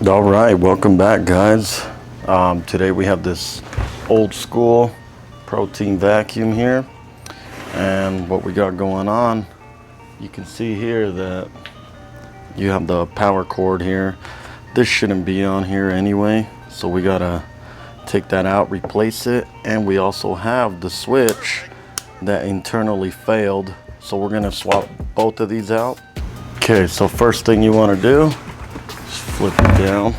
All right, welcome back, guys. Today we have this old school protein vacuum here, and what we got going on, you can see here that you have the power cord here. This shouldn't be on here anyway, so we gotta take that out, replace it, and we also have the switch that internally failed, so we're gonna swap both of these out. Okay, so first thing you want to do, flip it down,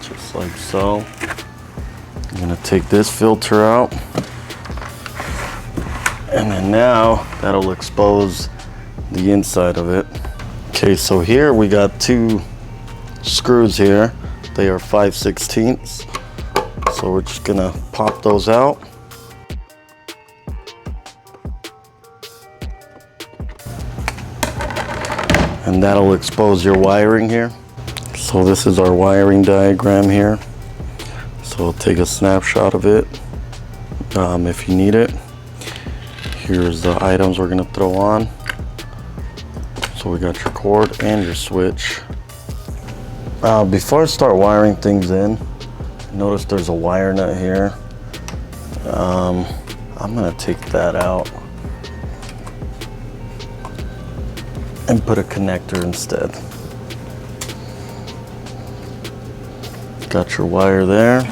just like so. I'm gonna take this filter out, and then now that'll expose the inside of it. Okay, so here we got two screws here. They are 5/16, so we're just gonna pop those out. And that'll expose your wiring here. So this is our wiring diagram here. So take a snapshot of it if you need it. Here's the items we're gonna throw on. So we got your cord and your switch. Before I start wiring things in, notice there's a wire nut here. I'm gonna take that out and put a connector instead. Got your wire there.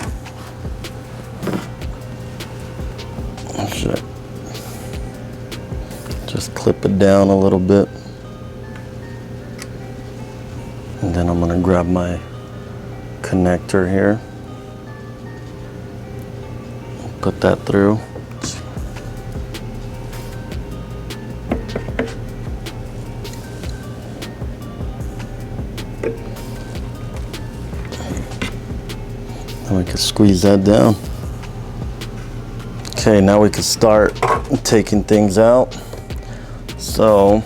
Just clip it down a little bit. And then I'm gonna grab my connector here. Put that through. And we can squeeze that down. Okay, now we can start taking things out. So,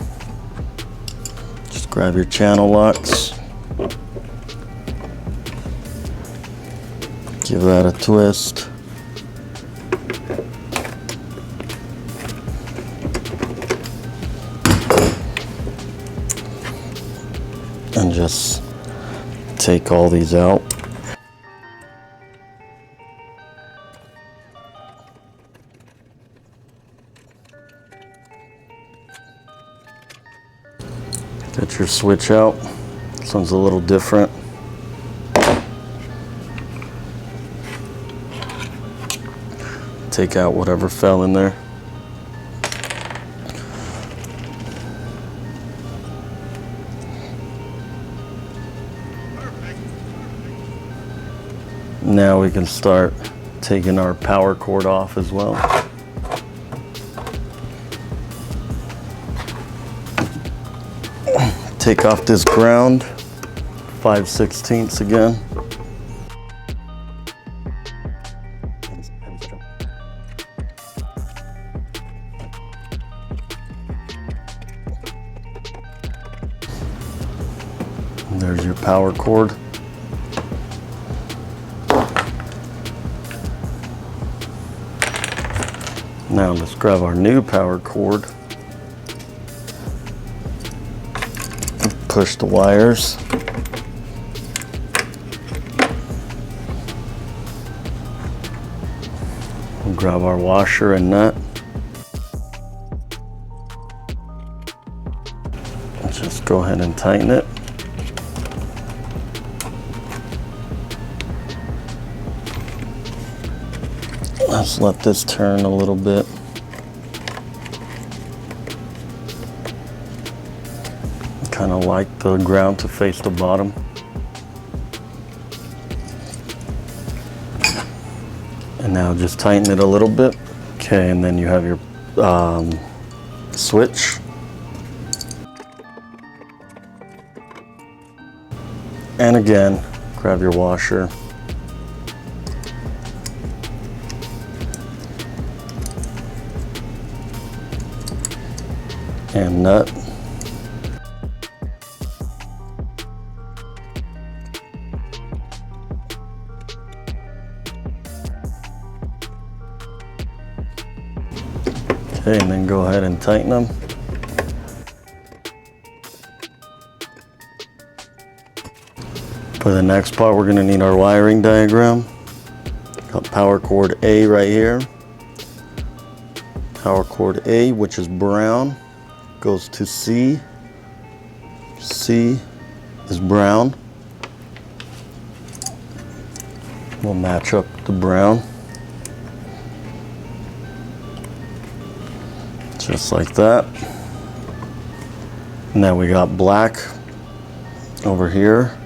just grab your channel locks. Give that a twist. And just take all these out. Get your switch out. This one's a little different. Take out whatever fell in there. Now we can start taking our power cord off as well. Take off this ground, 5/16 again. And there's your power cord. Now let's grab our new power cord. Push the wires. We'll grab our washer and nut. Just go ahead and tighten it. Let's let this turn a little bit. Kind of like the ground to face the bottom. And now just tighten it a little bit. Okay, and then you have your switch. And again, grab your washer. And nut. Okay, and then go ahead and tighten them. For the next part, we're gonna need our wiring diagram. Got power cord A right here. Power cord A, which is brown, goes to C. C is brown. We'll match up the brown. Just like that. Now we got black over here.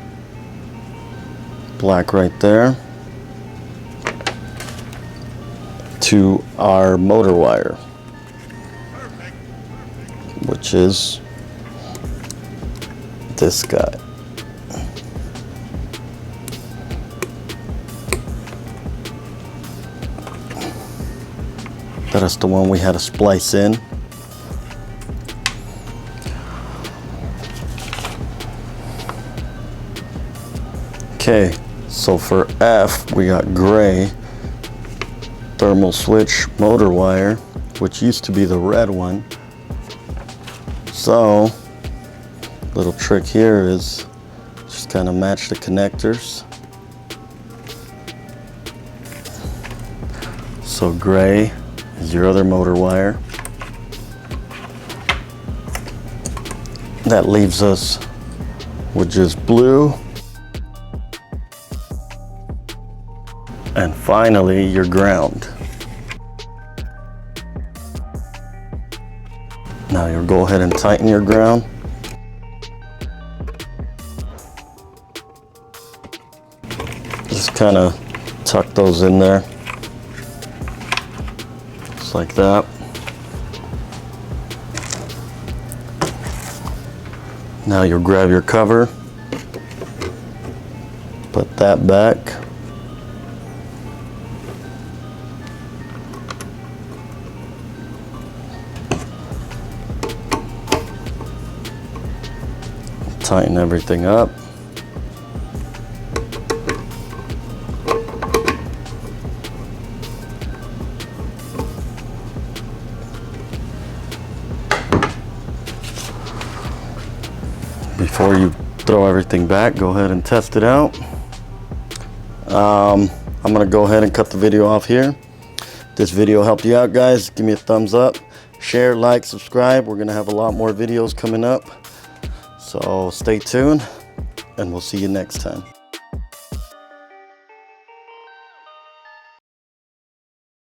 Black right there. To our motor wire, which is this guy. That is the one we had to splice in. Okay, so for F, we got gray thermal switch motor wire, which used to be the red one. So, little trick here is just kind of match the connectors. So gray is your other motor wire. That leaves us with just blue. And finally, your ground. Now you'll go ahead and tighten your ground. Just kind of tuck those in there. Just like that. Now you'll grab your cover. Put that back. Tighten everything up. Before you throw everything back, go ahead and test it out. I'm gonna go ahead and cut the video off here. If this video helped you out, guys, give me a thumbs up, share, like, subscribe. We're gonna have a lot more videos coming up. So stay tuned, and we'll see you next time.